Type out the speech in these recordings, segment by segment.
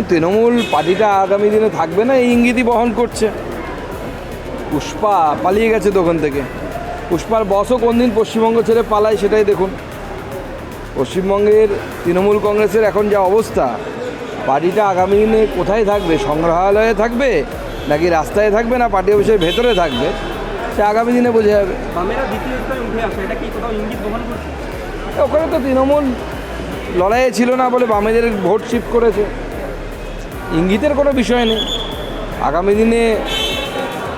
তৃণমূল পার্টিটা আগামী দিনে থাকবে না এই ইঙ্গিতই বহন করছে। পুষ্পা পালিয়ে গেছে দোকান থেকে, পুষ্পার বসও কোন দিন পশ্চিমবঙ্গ ছেড়ে পালায় সেটাই দেখুন। পশ্চিমবঙ্গের তৃণমূল কংগ্রেসের এখন যা অবস্থা, পার্টিটা আগামী দিনে কোথায় থাকবে, সংগ্রহালয়ে থাকবে নাকি রাস্তায় থাকবে না পার্টি অফিসের ভেতরে থাকবে, সে আগামী দিনে বোঝা যাবে। ওখানে তো তৃণমূল লড়াইয়ে ছিল না বলে বামেদের ভোট শিফট করেছে, ইঙ্গিতের কোনো বিষয় নেই। আগামী দিনে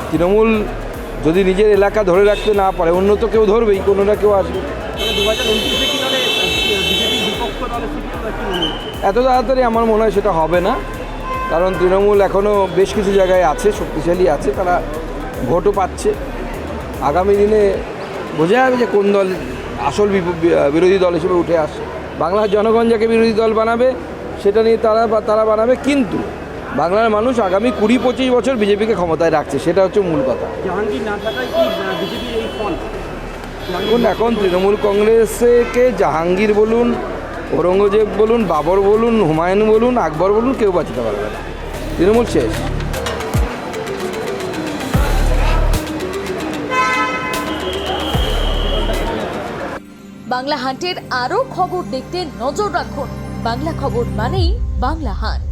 তৃণমূল যদি নিজের এলাকা ধরে রাখতে না পারে, অন্য তো কেউ ধরবেই, কোনো না কেউ আসবে। এত তাড়াতাড়ি আমার মনে হয় সেটা হবে না, কারণ তৃণমূল এখনও বেশ কিছু জায়গায় আছে, শক্তিশালী আছে, তারা ভোটও পাচ্ছে। আগামী দিনে বোঝা যাবে যে কোন দল আসল বিরোধী দল হিসেবে উঠে আসে। বাংলার জনগণ যাকে বিরোধী দল বানাবে সেটা নিয়ে তারা বানাবে, কিন্তু বাংলার মানুষ আগামী 20-25 বছর বিজেপিকে ক্ষমতায় রাখছে, সেটা হচ্ছে মূল কথা। এখন তৃণমূল কংগ্রেসকে জাহাঙ্গীর বলুন, ঔরঙ্গজেব বলুন, বাবর বলুন, হুমায়ুন বলুন, আকবর বলুন, কেউ বাঁচাতে পারবে না। তৃণমূল শেষ। বাংলা হান্টের আরও খবর দেখতে নজর রাখুন। বাংলা খবর মানেই বাংলা হান্ট।